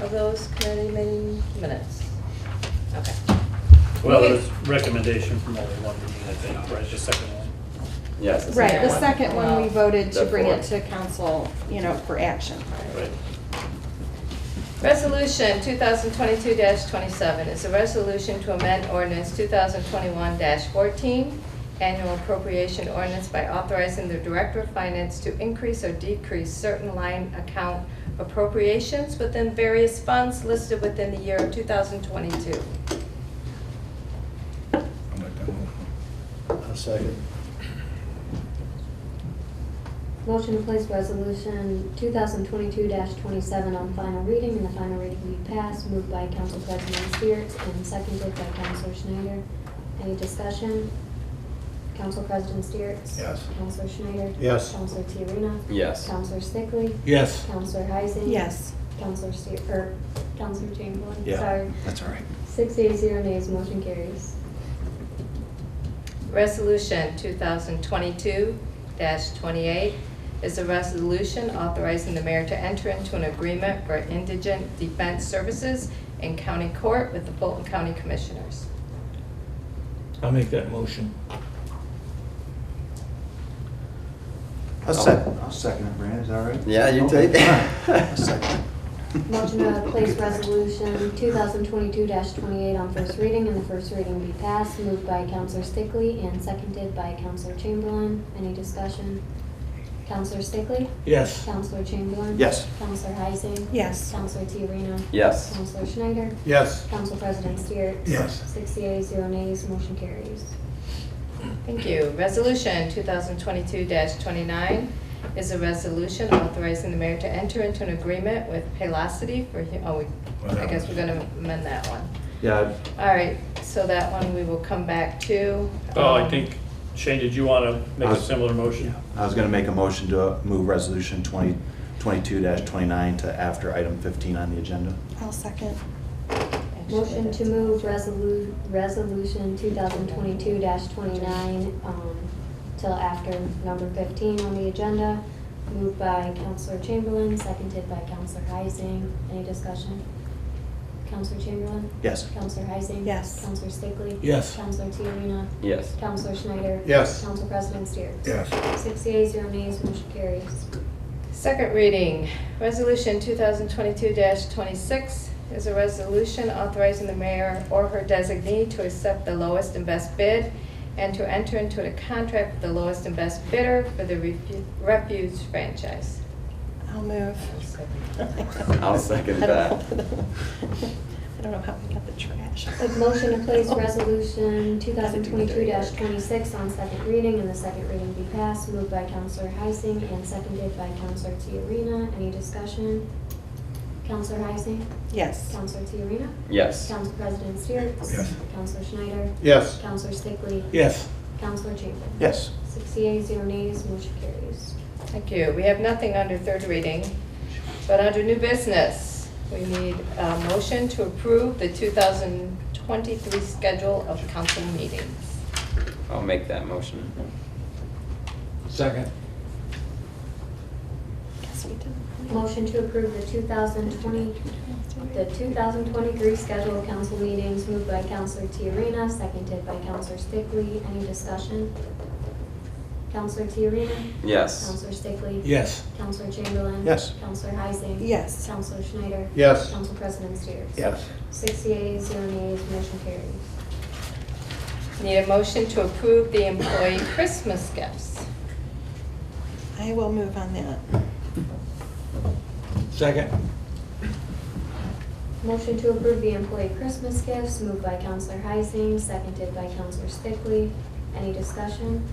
[SPEAKER 2] of those committee meeting minutes. Okay.
[SPEAKER 15] Well, there's recommendation from only one meeting, I think, right, the second one.
[SPEAKER 9] Yes. the
[SPEAKER 6] Right, the
[SPEAKER 9] one.
[SPEAKER 6] second one we voted to
[SPEAKER 9] The
[SPEAKER 6] bring it
[SPEAKER 9] fourth.
[SPEAKER 6] to council, for action.
[SPEAKER 15] Right.
[SPEAKER 2] Resolution 2022-27 is a resolution to amend ordinance 2021-14, annual appropriation ordinance by authorizing the Director of Finance to increase or decrease certain line account appropriations within various funds listed within the year of 2022.
[SPEAKER 12] I'll make that motion.
[SPEAKER 8] A second.
[SPEAKER 3] Motion to place resolution 2022-27 on final reading and the final reading be passed, moved by Council President Steers and seconded by Councilor Schneider. Any discussion? Council President Steers?
[SPEAKER 12] Yes.
[SPEAKER 3] Councilor Schneider?
[SPEAKER 8] Yes.
[SPEAKER 3] Councilor Tiarena?
[SPEAKER 9] Yes.
[SPEAKER 3] Councilor Stickley?
[SPEAKER 4] Yes.
[SPEAKER 3] Councilor Heising?
[SPEAKER 6] Yes.
[SPEAKER 3] Councilor Councilor Chamberlain?
[SPEAKER 10] Yeah,
[SPEAKER 3] Sorry.
[SPEAKER 10] that's all right.
[SPEAKER 3] 6 yeas, 0 nays, motion carries.
[SPEAKER 2] Resolution 2022-28 is a resolution authorizing the mayor to enter into an agreement for indigent defense services in county court with the Fulton County Commissioners.
[SPEAKER 4] I'll make that motion.
[SPEAKER 10] I'll second it, Brandon, is that all right?
[SPEAKER 9] Yeah, you take it.
[SPEAKER 10] I'll second
[SPEAKER 3] Motion to place resolution 2022-28 on first reading and the first reading be passed, moved by Councilor Stickley and seconded by Councilor Chamberlain. Any discussion? Councilor Stickley?
[SPEAKER 4] Yes.
[SPEAKER 3] Councilor Chamberlain?
[SPEAKER 10] Yes.
[SPEAKER 3] Councilor Heising?
[SPEAKER 6] Yes.
[SPEAKER 3] Councilor Tiarena?
[SPEAKER 9] Yes.
[SPEAKER 3] Councilor Schneider?
[SPEAKER 8] Yes.
[SPEAKER 3] Council President Steers?
[SPEAKER 12] Yes.
[SPEAKER 3] 6 yeas, 0 nays, motion carries.
[SPEAKER 2] Thank you. Resolution 2022-29 is a resolution authorizing the mayor to enter into an agreement with Paylocity for, I guess we're gonna amend that one.
[SPEAKER 10] Yeah,
[SPEAKER 2] All right, so that one we will come back to.
[SPEAKER 15] Oh, I think, Shane, did you want to make a
[SPEAKER 10] was-
[SPEAKER 15] similar motion?
[SPEAKER 10] I was going to make a motion to move resolution 2022-29 to after item 15 on the agenda.
[SPEAKER 6] I'll second.
[SPEAKER 3] Motion to move resolution 2022-29 till after number 15 on the agenda. Moved by Councilor Chamberlain, seconded by Councilor Heising. Any discussion? Councilor Chamberlain?
[SPEAKER 10] Yes.
[SPEAKER 3] Councilor Heising?
[SPEAKER 6] Yes.
[SPEAKER 3] Councilor Stickley?
[SPEAKER 4] Yes.
[SPEAKER 3] Councilor Tiarena?
[SPEAKER 9] Yes.
[SPEAKER 3] Councilor Schneider?
[SPEAKER 8] Yes.
[SPEAKER 3] Council President Steers?
[SPEAKER 12] Yes.
[SPEAKER 3] 6 yeas, 0 nays, motion carries.
[SPEAKER 2] Second reading, Resolution 2022-26 is a resolution authorizing the mayor or her designee to accept the lowest and best bid and to enter into a contract with the lowest and best bidder for the refuse franchise.
[SPEAKER 6] I'll move.
[SPEAKER 9] I'll second
[SPEAKER 6] I
[SPEAKER 9] that.
[SPEAKER 6] don't know. I don't know how we got the trash.
[SPEAKER 3] A motion to place resolution 2022-26 on second reading and the second reading be passed, moved by Councilor Heising and seconded by Councilor Tiarena. Any discussion? Councilor Heising?
[SPEAKER 6] Yes.
[SPEAKER 3] Councilor Tiarena?
[SPEAKER 9] Yes.
[SPEAKER 3] Council President Steers?
[SPEAKER 12] Yes.
[SPEAKER 3] Councilor Schneider?
[SPEAKER 8] Yes.
[SPEAKER 3] Councilor Stickley?
[SPEAKER 4] Yes.
[SPEAKER 3] Councilor Chamberlain?
[SPEAKER 10] Yes.
[SPEAKER 3] 6 yeas, 0 nays, motion carries.
[SPEAKER 2] Thank you. We have nothing under third reading, but under new business, we need a motion to approve the 2023 schedule of council meetings.
[SPEAKER 9] I'll make that motion.
[SPEAKER 4] Second.
[SPEAKER 6] Guess we didn't.
[SPEAKER 3] Motion to approve the 2023 schedule of council meetings, moved by Councilor Tiarena, seconded by Councilor Stickley. Any discussion? Councilor Tiarena?
[SPEAKER 9] Yes.
[SPEAKER 3] Councilor Stickley?
[SPEAKER 4] Yes.
[SPEAKER 3] Councilor Chamberlain?
[SPEAKER 10] Yes.
[SPEAKER 3] Councilor Heising?
[SPEAKER 6] Yes.
[SPEAKER 3] Councilor Schneider?
[SPEAKER 8] Yes.
[SPEAKER 3] Council President Steers?
[SPEAKER 12] Yes.
[SPEAKER 3] 6 yeas, 0 nays, motion carries.
[SPEAKER 2] Need a motion to approve the employee Christmas gifts.
[SPEAKER 6] I will move on that.
[SPEAKER 4] Second.
[SPEAKER 3] Motion to approve the employee Christmas gifts, moved by Councilor Heising, seconded by Councilor Stickley. Any discussion?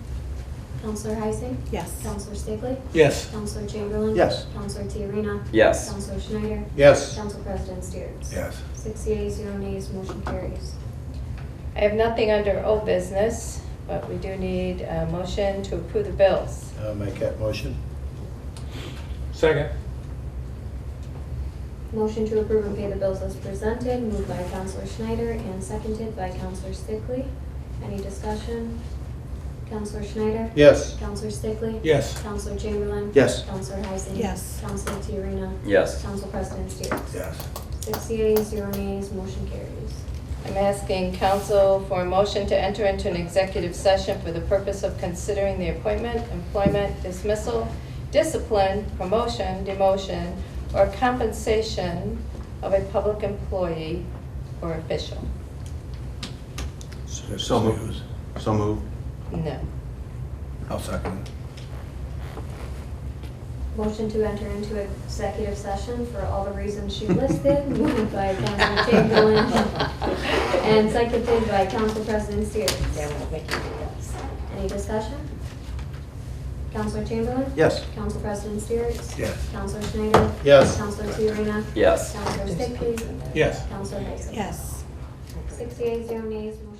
[SPEAKER 3] Councilor Heising?
[SPEAKER 6] Yes.
[SPEAKER 3] Councilor Stickley?
[SPEAKER 4] Yes.
[SPEAKER 3] Councilor Chamberlain?
[SPEAKER 10] Yes.
[SPEAKER 3] Councilor Tiarena?
[SPEAKER 9] Yes.
[SPEAKER 3] Councilor Schneider?
[SPEAKER 8] Yes.
[SPEAKER 3] Council President Steers?
[SPEAKER 12] Yes.
[SPEAKER 3] 6 yeas, 0 nays, motion carries.
[SPEAKER 2] I have nothing under old business, but we do need a motion to approve the bills.
[SPEAKER 8] I'll make that motion.
[SPEAKER 4] Second.
[SPEAKER 3] Motion to approve and pay the bills as presented, moved by Councilor Schneider and seconded by Councilor Stickley. Any discussion? Councilor Schneider?
[SPEAKER 8] Yes.
[SPEAKER 3] Councilor Stickley?
[SPEAKER 4] Yes.
[SPEAKER 3] Councilor Chamberlain?
[SPEAKER 10] Yes.
[SPEAKER 3] Councilor Heising?
[SPEAKER 6] Yes.
[SPEAKER 3] Councilor Tiarena?
[SPEAKER 9] Yes.
[SPEAKER 3] Council President Steers?
[SPEAKER 12] Yes.
[SPEAKER 3] 6 yeas, 0 nays, motion carries.
[SPEAKER 2] I'm asking council for a motion to enter into an executive session for the purpose of considering the appointment, employment, dismissal, discipline, promotion, demotion, or compensation of a public employee or official.
[SPEAKER 10] So moved. So moved.
[SPEAKER 2] No.
[SPEAKER 12] I'll second it.
[SPEAKER 3] Motion to enter into executive session for all the reasons she listed, moved by Councilor Chamberlain and seconded by Council President Steers. Any discussion? Councilor Chamberlain?
[SPEAKER 10] Yes.
[SPEAKER 3] Council President Steers?
[SPEAKER 12] Yes.
[SPEAKER 3] Councilor Schneider?
[SPEAKER 8] Yes.
[SPEAKER 3] Councilor Tiarena?
[SPEAKER 9] Yes.
[SPEAKER 3] Councilor Stickey?
[SPEAKER 4] Yes.
[SPEAKER 3] Councilor Heising?
[SPEAKER 6] Yes.
[SPEAKER 3] 6 yeas, 0 nays, motion